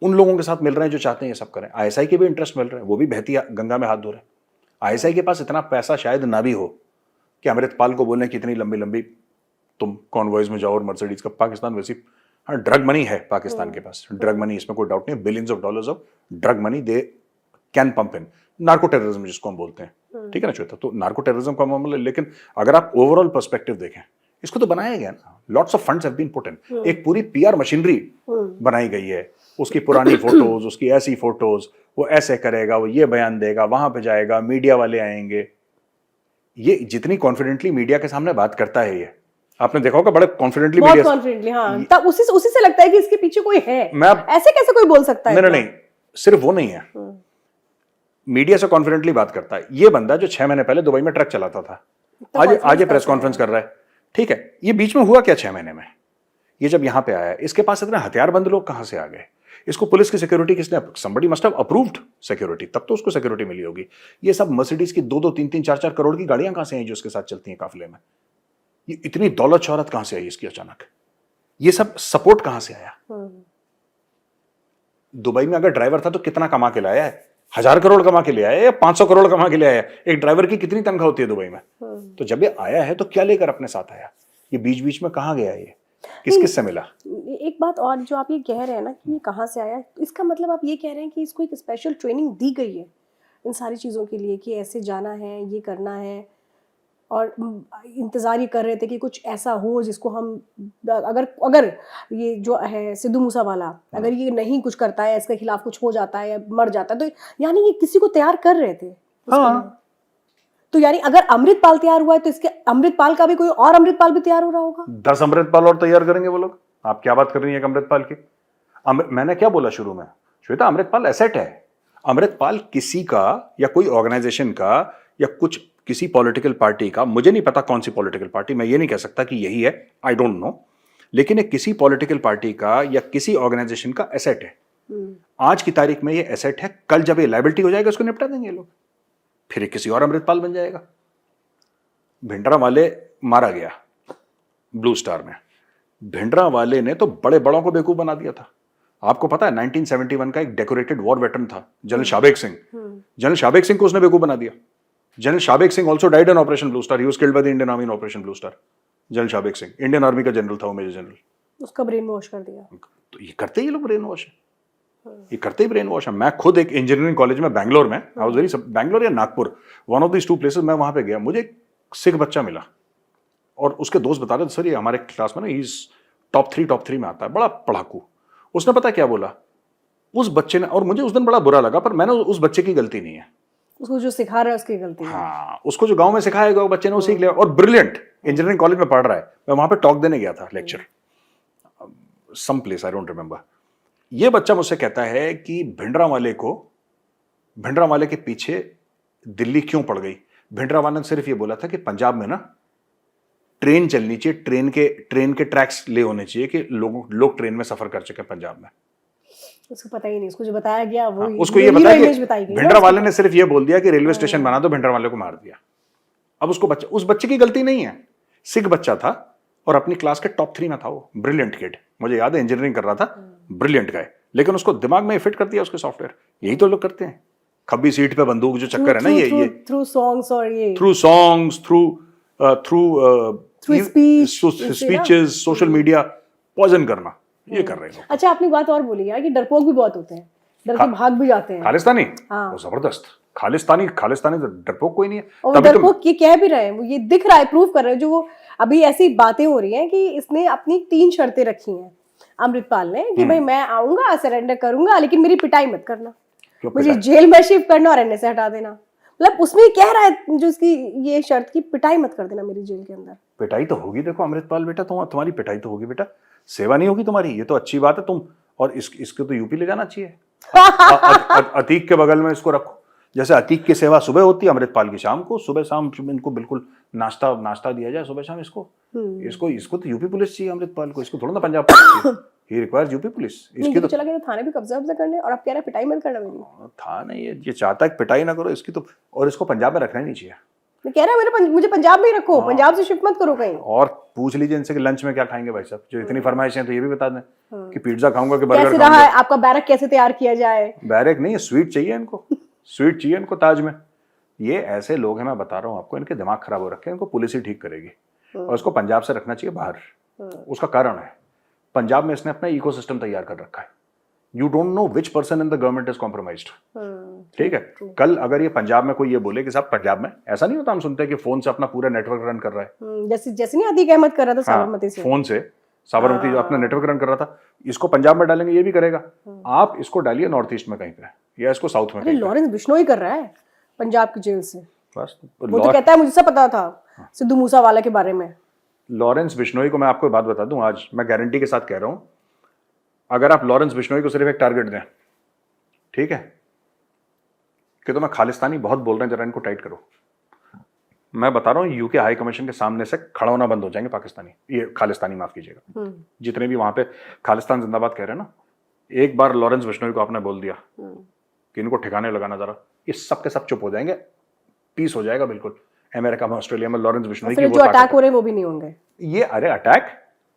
S1: उन लोगों के साथ मिल रहे हैं जो चाहते हैं ये सब करें। आईएसआई के भी इंटरेस्ट मिल रहे हैं, वो भी बहती गंगा में हाथ धो रहे हैं। आईएसआई के पास इतना पैसा शायद ना भी हो कि अमृतपाल को बोलने की इतनी लंबी लंबी तुम कॉन्वॉयज में जाओ और मर्सिडीज का। पाकिस्तान वैसी, हाँ ड्रग मनी है पाकिस्तान के पास, ड्रग मनी, इसमें कोई डाउट नहीं, billions of dollars of drug money they can pump in. Narco terrorism जिसको हम बोलते हैं, ठीक है ना श्वेता, तो नार्को टेररिज्म का मामला। लेकिन अगर आप ओवरऑल पर्सपेक्टिव देखें, इसको तो बनाया गया ना, lots of funds have been put in, एक पूरी पीआर मशीनरी बनाई गई है। उसकी पुरानी फोटोज, उसकी ऐसी फोटोज, वो ऐसे करेगा, वो ये बयान देगा, वहां पे जाएगा, मीडिया वाले आएंगे। ये जितनी कॉन्फिडेंटली मीडिया के सामने बात करता है, ये आपने देखा होगा, बड़े कॉन्फिडेंटली
S2: बहुत कॉन्फिडेंटली, हाँ, तब उसी से लगता है कि इसके पीछे कोई है। ऐसे कैसे कोई बोल सकता है?
S1: नहीं, सिर्फ वो नहीं है, मीडिया से कॉन्फिडेंटली बात करता है। ये बंदा जो 6 महीने पहले दुबई में ट्रक चलाता था, आज ये प्रेस कॉन्फ्रेंस कर रहा है, ठीक है। ये बीच में हुआ क्या 6 महीने में? ये जब यहां पे आया, इसके पास इतने हथियारबंद लोग कहां से आ गए? इसको पुलिस की सिक्योरिटी किसने, somebody must have approved security, तब तो उसको सिक्योरिटी मिली होगी। ये सब मर्सिडीज की 2-2, 3-3, 4-4 करोड़ की गाड़ियां कहां से आई जो इसके साथ चलती हैं काफिले में? ये इतनी दौलत शौहरत कहां से आई इसकी अचानक? ये सब सपोर्ट कहां से आया? दुबई में अगर ड्राइवर था तो कितना कमा के लाया है? 1000 करोड़ कमा के ले आया या 500 करोड़ कमा के ले आया? एक ड्राइवर की कितनी तनख्वाह होती है दुबई में? तो जब ये आया है तो क्या लेकर अपने साथ आया? ये बीच बीच में कहां गया? ये किस से मिला?
S2: एक बात और, जो आप ये कह रहे हैं ना कि ये कहां से आया, इसका मतलब आप ये कह रहे हैं कि इसको एक स्पेशल ट्रेनिंग दी गई है इन सारी चीजों के लिए, कि ऐसे जाना है, ये करना है, और इंतजार ये कर रहे थे कि कुछ ऐसा हो जिसको हम, अगर ये जो है सिद्धू मूसावाला, अगर ये नहीं कुछ करता है, इसके खिलाफ कुछ हो जाता है या मर जाता है, तो यानी ये किसी को तैयार कर रहे थे। हाँ। तो यानी अगर अमृतपाल तैयार हुआ है तो इसके अमृतपाल का भी कोई और अमृतपाल भी तैयार हो रहा होगा।
S1: 10 अमृतपाल और तैयार करेंगे वो लोग। आप क्या बात कर रही हैं अमृतपाल की? मैंने क्या बोला शुरू में श्वेता? अमृतपाल एसेट है। अमृतपाल किसी का या कोई ऑर्गेनाइजेशन का या कुछ किसी पॉलिटिकल पार्टी का, मुझे नहीं पता कौन सी पॉलिटिकल पार्टी, मैं ये नहीं कह सकता कि यही है, आई डोंट नो, लेकिन ये किसी पॉलिटिकल पार्टी का या किसी ऑर्गेनाइजेशन का एसेट है। आज की तारीख में ये एसेट है, कल जब ये लायबिलिटी हो जाएगा उसको निपटा देंगे लोग, फिर किसी और अमृतपाल बन जाएगा। भिंडरावाले मारा गया ब्लू स्टार में, भिंडरावाले ने तो बड़े बड़ों को बेवकूफ बना दिया था। आपको पता है 1971 का एक डेकोरेटेड वॉर वेटरन था जनरल शाबेग सिंह, जनरल शाबेग सिंह को उसने बेवकूफ बना दिया। General Shabeg Singh also died in Operation Blue Star, he was killed by the Indian army in Operation Blue Star. General Shabeg Singh Indian army का जनरल था, वो मेजर जनरल, उसका ब्रेन वॉश कर दिया। तो ये करते ही लोग ब्रेन वॉश है, ये करते ही ब्रेन वॉश है। मैं खुद एक इंजीनियरिंग कॉलेज में बैंगलोर में, आई वाज वेरी, बैंगलोर या Nagpur, one of these 2 places, मैं वहां पे गया, मुझे एक सिख बच्चा मिला और उसके दोस्त बता रहे थे सर ये हमारे क्लास में ना ही टॉप 3 में आता है, बड़ा पढ़ाकू। उसने पता क्या बोला उस बच्चे ने, और मुझे उस दिन बड़ा बुरा लगा, पर मैंने, उस बच्चे की गलती नहीं है,
S2: उसको जो सिखा रहा है उसकी गलती है।
S1: हाँ, उसको जो गांव में सिखाएगा वो बच्चे ने वो सीख लिया, और ब्रिलियंट इंजीनियरिंग कॉलेज में पढ़ रहा है। मैं वहां पे टॉक देने गया था, lecture some place, I don't remember. ये बच्चा मुझसे कहता है कि भिंडरावाले के पीछे दिल्ली क्यों पड़ गई। भिंडरावाले ने सिर्फ ये बोला था कि पंजाब में ना ट्रेन चलनी चाहिए, ट्रेन के ट्रैक्स ले होने चाहिए कि लोग ट्रेन में सफर कर सके पंजाब में।
S2: उसको पता ही नहीं, उसको जो बताया गया वो,
S1: उसको ये बताया कि भिंडरावाले ने सिर्फ ये बोल दिया कि रेलवे स्टेशन बना दो, भिंडरावाले को मार दिया। अब उस बच्चे की गलती नहीं है, सिख बच्चा था और अपनी क्लास के टॉप 3 में था, वो ब्रिलियंट किड, मुझे याद है इंजीनियरिंग कर रहा था, ब्रिलियंट गाय, लेकिन उसको दिमाग में फिट कर दिया उसके सॉफ्टवेयर। यही तो लोग करते हैं, खब्बी सीट पे बंदूक जो चक्कर है ना, ये
S2: थ्रू सॉन्ग्स, और ये
S1: through speeches, social media poison करना, ये कर रहे हैं।
S2: अच्छा, आपने बात और बोली यार कि डरपोक भी बहुत होते हैं, डर के भाग भी जाते हैं।
S1: खालिस्तानी,
S2: हाँ,
S1: वो जबरदस्त खालिस्तानी डरपोक कोई नहीं है।
S2: और डरपोक ये कह भी रहे हैं, वो ये दिख रहा है, प्रूव कर रहे हैं। जो वो अभी ऐसी बातें हो रही हैं कि इसने अपनी 3 शर्तें रखी हैं। अमृतपाल ने कि भाई मैं आऊंगा, सरेंडर करूंगा, लेकिन मेरी पिटाई मत करना,
S1: क्यों
S2: मुझे
S1: पिटाई?
S2: जेल में शिफ्ट करना और एनए से हटा देना। मतलब उसमें कह रहा है जो उसकी ये शर्त की, पिटाई मत कर देना मेरी जेल के अंदर।
S1: पिटाई तो होगी, देखो अमृतपाल बेटा, तुम्हारी पिटाई तो होगी बेटा, सेवा नहीं होगी तुम्हारी, ये तो अच्छी बात है। तुम और इसको तो यूपी ले जाना चाहिए। अतीक के बगल में इसको रखो, जैसे अतीक की सेवा सुबह होती है, अमृतपाल की शाम को, सुबह शाम इनको बिल्कुल नाश्ता दिया जाए सुबह शाम इसको। इसको तो यूपी पुलिस चाहिए अमृतपाल को, इसको थोड़ा ना पंजाब पुलिस चाहिए। He requires UP police. इसकी तो
S2: चला गया थाने भी कब्जा करने, और अब कह रहा है पिटाई मत करना मेरी।
S1: थाना ये चाहता है कि पिटाई ना करो इसकी तो, और इसको पंजाब में रखना ही नहीं चाहिए।
S2: कह रहा है मुझे पंजाब में ही रखो, पंजाब से शिफ्ट मत करो कहीं।
S1: और पूछ लीजिए इनसे कि लंच में क्या खाएंगे भाई साहब, जो इतनी फरमाइशें हैं तो ये भी बता दें कि पिज्जा खाऊंगा कि बर्गर
S2: कैसे रहा है आपका बैरक, कैसे तैयार किया जाए।
S1: बैरक नहीं है, स्वीट चाहिए इनको, स्वीट चाहिए इनको ताज में। ये ऐसे लोग हैं, मैं बता रहा हूँ आपको, इनके दिमाग खराब हो रखे हैं, इनको पुलिस ही ठीक करेगी। और इसको पंजाब से रखना चाहिए बाहर। उसका कारण है, पंजाब में इसने अपना इकोसिस्टम तैयार कर रखा है। You don't know which person in the government is compromised. ठीक है, कल अगर ये पंजाब में कोई ये बोले कि साहब पंजाब में ऐसा नहीं होता, हम सुनते हैं कि फोन से अपना पूरा नेटवर्क रन कर रहा है,
S2: जैसे नहीं अतीक अहमद कर रहा था साबरमती से,
S1: फोन से साबरमती जो अपना नेटवर्क रन कर रहा था, इसको पंजाब में डालेंगे ये भी करेगा। आप इसको डालिए नॉर्थ ईस्ट में कहीं पे, या इसको साउथ में कहीं पे।
S2: लॉरेंस बिश्नोई कर रहा है पंजाब की जेल से,
S1: बस
S2: वो तो कहता है मुझे सब पता था सिद्धू मूसावाला के बारे में।
S1: लॉरेंस बिश्नोई को मैं आपको बात बता दूं, आज मैं गारंटी के साथ कह रहा हूं, अगर आप लॉरेंस बिश्नोई को सिर्फ एक टारगेट दें, ठीक है, कि तो मैं खालिस्तानी बहुत बोल रहे हैं, जरा इनको टाइट करो, मैं बता रहा हूं यूके हाई कमीशन के सामने से खड़ा होना बंद हो जाएंगे पाकिस्तानी, ये खालिस्तानी माफ कीजिएगा, जितने भी वहां पे खालिस्तान जिंदाबाद कह रहे हैं ना, एक बार लॉरेंस बिश्नोई को आपने बोल दिया कि इनको ठिकाने लगाना जरा, ये सब के सब चुप हो जाएंगे, पीस हो जाएगा बिल्कुल। अमेरिका में, ऑस्ट्रेलिया में लॉरेंस बिश्नोई की
S2: जो अटैक हो रहे हैं वो भी नहीं होंगे।
S1: ये अरे अटैक,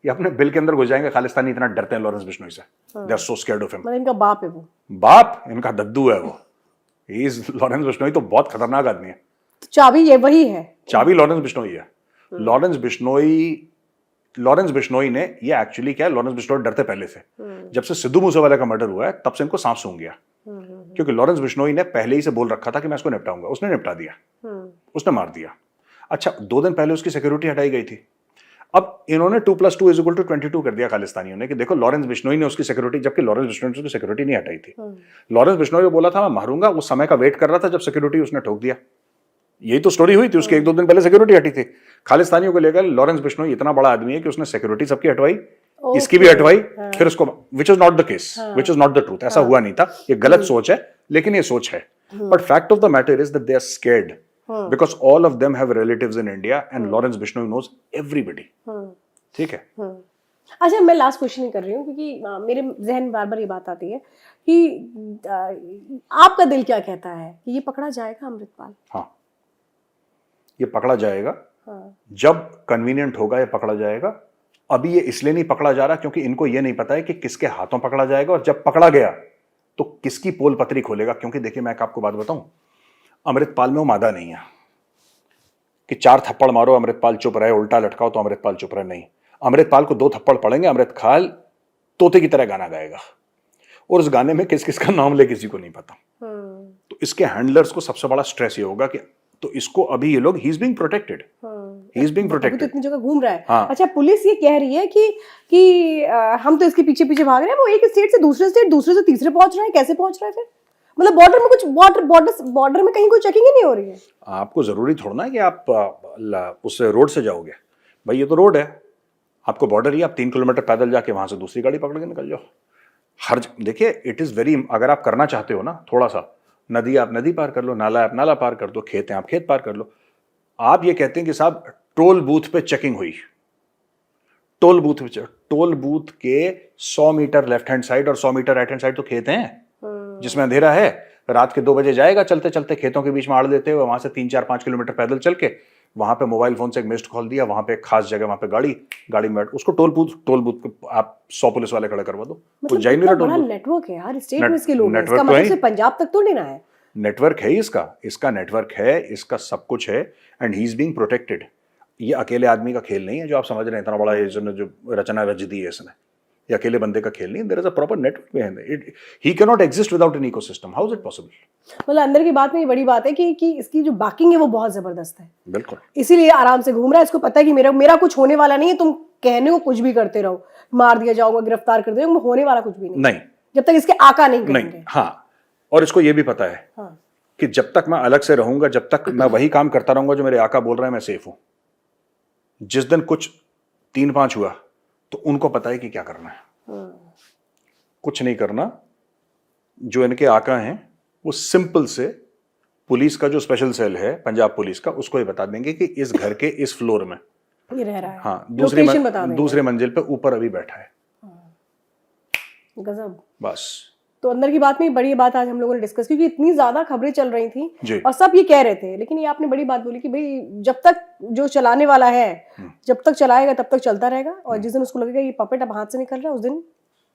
S1: ये अपने बिल के अंदर घुस जाएंगे। खालिस्तानी इतना डरते हैं लॉरेंस बिश्नोई से, they are so scared of him.
S2: मतलब इनका बाप है वो,
S1: बाप इनका दद्दू है वो। लॉरेंस बिश्नोई तो बहुत खतरनाक आदमी है।
S2: चाबी ये वही है,
S1: चाबी लॉरेंस बिश्नोई है। लॉरेंस बिश्नोई ने ये एक्चुअली क्या है, लॉरेंस बिश्नोई डरते पहले से, जब से सिद्धू मूसेवाला का मर्डर हुआ है तब से इनको सांप सूंघ गया, क्योंकि लॉरेंस बिश्नोई ने पहले ही से बोल रखा था कि मैं इसको निपटाऊंगा, उसने निपटा दिया, उसने मार दिया। अच्छा, 2 दिन पहले उसकी सिक्योरिटी हटाई गई थी, अब इन्होंने 2+2 = 22 कर दिया खालिस्तानियों ने, कि देखो लॉरेंस बिश्नोई ने उसकी सिक्योरिटी, जबकि लॉरेंस बिश्नोई ने उसकी सिक्योरिटी नहीं हटाई थी। लॉरेंस बिश्नोई को बोला था मैं मारूंगा, उस समय का वेट कर रहा था जब सिक्योरिटी उसने ठोक दिया। यही तो स्टोरी हुई थी, उसके 1-2 दिन पहले सिक्योरिटी हटी थी। खालिस्तानियों को लेकर लॉरेंस बिश्नोई इतना बड़ा आदमी है कि उसने सिक्योरिटी सबकी हटवाई, इसकी भी हटवाई, फिर उसको, which is not the case, which is not the truth, ऐसा हुआ नहीं था, ये गलत सोच है, लेकिन ये सोच है। But fact of the matter is that they are scared because all of them have relatives in India and Lawrence Bishnoi knows everybody. ठीक है।
S2: अच्छा, मैं लास्ट क्वेश्चन ही कर रही हूँ क्योंकि मेरे जहन में बार बार ये बात आती है कि आपका दिल क्या कहता है कि ये पकड़ा जाएगा अमृतपाल?
S1: हाँ, ये पकड़ा जाएगा। जब कन्वीनियंट होगा ये पकड़ा जाएगा। अभी ये इसलिए नहीं पकड़ा जा रहा क्योंकि इनको ये नहीं पता है कि किसके हाथों पकड़ा जाएगा, और जब पकड़ा गया तो किसकी पोल पत्री खोलेगा। क्योंकि देखिए, मैं आपको बात बताऊं, अमृतपाल में वो मादा नहीं है कि 4 थप्पड़ मारो अमृतपाल चुप रहे, उल्टा लटकाओ तो अमृतपाल चुप रहे। नहीं, अमृतपाल को 2 थप्पड़ पड़ेंगे, अमृतपाल तोते की तरह गाना गाएगा, और उस गाने में किस किस का नाम ले किसी को नहीं पता। तो इसके हैंडलर्स को सबसे बड़ा स्ट्रेस ये होगा कि तो इसको अभी ये लोग, he is being protected, he is being protected.
S2: तो इतनी जगह घूम रहा है।
S1: हाँ।
S2: अच्छा, पुलिस ये कह रही है कि हम तो इसके पीछे पीछे भाग रहे हैं, वो एक स्टेट से दूसरे स्टेट, दूसरे से तीसरे पहुंच रहा है। कैसे पहुंच रहा है फिर? मतलब बॉर्डर में कुछ बॉर्डर में कहीं कोई चेकिंग ही नहीं हो रही है।
S1: आपको जरूरी थोड़ा ना कि आप उस रोड से जाओगे, भाई ये तो रोड है, आपको बॉर्डर ही, आप 3 किलोमीटर पैदल जाके वहां से दूसरी गाड़ी पकड़ के निकल जाओ। देखिए, इट इज वेरी, अगर आप करना चाहते हो ना थोड़ा सा, नदी आप नदी पार कर लो, नाला आप नाला पार कर दो, खेत है आप खेत पार कर लो। आप ये कहते हैं कि साहब टोल बूथ पे चेकिंग हुई, टोल बूथ के 100 मीटर लेफ्ट हैंड साइड और 100 मीटर राइट हैंड साइड तो खेत हैं जिसमें अंधेरा है। रात के 2 बजे जाएगा, चलते चलते खेतों के बीच में आड़ देते हुए वहां से 3-4-5 किलोमीटर पैदल चल के वहां पे मोबाइल फोन से एक मिस्ड कॉल दिया, वहां पे एक खास जगह, वहां पे गाड़ी में उसको टोल बूथ आप 100 पुलिस वाले खड़े करवा दो, वो जाए नहीं रहा टोल बूथ।
S2: नेटवर्क है यार, स्टेट में इसके लोग हैं,
S1: नेटवर्क
S2: इसका
S1: तो है,
S2: मतलब सिर्फ पंजाब तक तो नहीं ना है।
S1: नेटवर्क है इसका नेटवर्क है, इसका सब कुछ है, and he is being protected. ये अकेले आदमी का खेल नहीं है जो आप समझ रहे हैं, इतना बड़ा ये जो रचना रच दी है इसने, ये अकेले बंदे का खेल नहीं। There is a proper network behind it. He can not exist without an ecosystem. How is it possible?
S2: मतलब अंदर की बात में ये बड़ी बात है कि इसकी जो बैकिंग है वो बहुत जबरदस्त है।
S1: बिल्कुल,
S2: इसीलिए आराम से घूम रहा है, इसको पता है कि मेरा कुछ होने वाला नहीं है, तुम कहने को कुछ भी करते रहो, मार दिया जाऊंगा, गिरफ्तार कर दिया जाऊंगा, होने वाला कुछ भी नहीं जब तक इसके आका नहीं करेंगे।
S1: हाँ, और इसको ये भी पता है
S2: हाँ।
S1: कि जब तक मैं अलग से रहूंगा, जब तक मैं वही काम करता रहूंगा जो मेरे आका बोल रहे हैं, मैं सेफ हूं। जिस दिन कुछ 3-5 हुआ तो उनको पता है कि क्या करना है। कुछ नहीं करना। जो इनके आका हैं वो सिंपल से पुलिस का जो स्पेशल सेल है पंजाब पुलिस का, उसको ये बता देंगे कि इस घर के इस फ्लोर में
S2: ये रह रहा है।
S1: हाँ,
S2: दूसरे
S1: मंजिल पे ऊपर अभी बैठा है।
S2: गजब।
S1: बस।
S2: तो अंदर की बात में बड़ी बात आज हम लोगों ने डिस्कस, क्योंकि इतनी ज्यादा खबरें चल रही थी
S1: जी।
S2: और सब ये कह रहे थे, लेकिन ये आपने बड़ी बात बोली कि भाई जब तक जो चलाने वाला है जब तक चलाएगा तब तक चलता रहेगा, और जिस दिन उसको लगेगा ये पपेट अब हाथ से निकल रहा है, उस दिन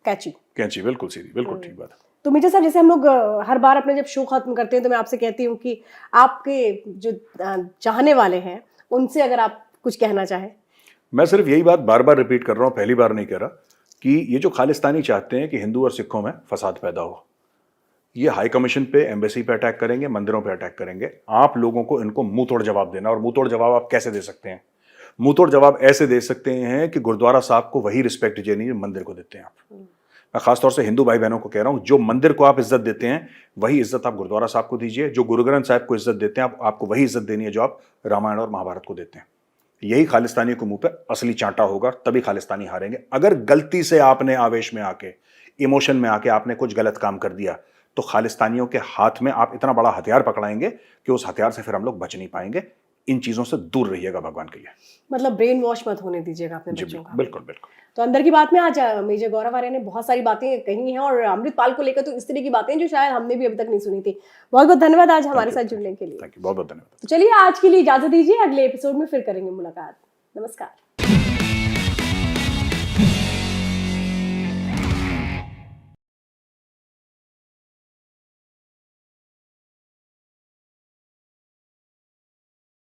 S2: कैची। बिल्कुल सीधी, बिल्कुल ठीक बात है। तो मेजर साहब, जैसे हम लोग हर बार अपने जब शो खत्म करते हैं तो मैं आपसे कहती हूँ कि आपके जो चाहने वाले हैं उनसे अगर आप कुछ कहना चाहें।
S1: मैं सिर्फ यही बात बार बार रिपीट कर रहा हूँ, पहली बार नहीं कह रहा, कि ये जो खालिस्तानी चाहते हैं कि हिंदू और सिखों में फसाद पैदा हो, ये हाई कमीशन पे, एम्बेसी पे अटैक करेंगे, मंदिरों पे अटैक करेंगे। आप लोगों को इनको मुंह तोड़ जवाब देना। और मुंह तोड़ जवाब आप कैसे दे सकते हैं? मुंह तोड़ जवाब ऐसे दे सकते हैं कि गुरुद्वारा साहब को वही रिस्पेक्ट देनी है मंदिर को देते हैं आप। मैं खासतौर से हिंदू भाई बहनों को कह रहा हूं, जो मंदिर को आप इज्जत देते हैं वही इज्जत आप गुरुद्वारा साहब को दीजिए। जो गुरु ग्रंथ साहब को इज्जत देते हैं आपको वही इज्जत देनी है जो आप रामायण और महाभारत को देते हैं। यही खालिस्तानियों के मुंह पे असली चांटा होगा, तभी खालिस्तानी हारेंगे। अगर गलती से आपने आवेश में आके, इमोशन में आके आपने कुछ गलत काम कर दिया तो खालिस्तानियों के हाथ में आप इतना बड़ा हथियार पकड़ाएंगे कि उस हथियार से फिर हम लोग बच नहीं पाएंगे। इन चीजों से दूर रहिएगा भगवान के लिए।
S2: मतलब ब्रेन वॉश मत होने दीजिएगा अपने बच्चों का।
S1: बिल्कुल बिल्कुल।
S2: तो अंदर की बात में आज मेजर गौरव आर्य ने बहुत सारी बातें कही हैं, और अमृतपाल को लेकर तो इस तरह की बातें जो शायद हमने भी अभी तक नहीं सुनी थी। बहुत बहुत धन्यवाद आज हमारे साथ जुड़ने के लिए।
S1: बहुत बहुत धन्यवाद।
S2: तो चलिए आज के लिए इजाजत दीजिए, अगले एपिसोड में फिर करेंगे मुलाकात। नमस्कार।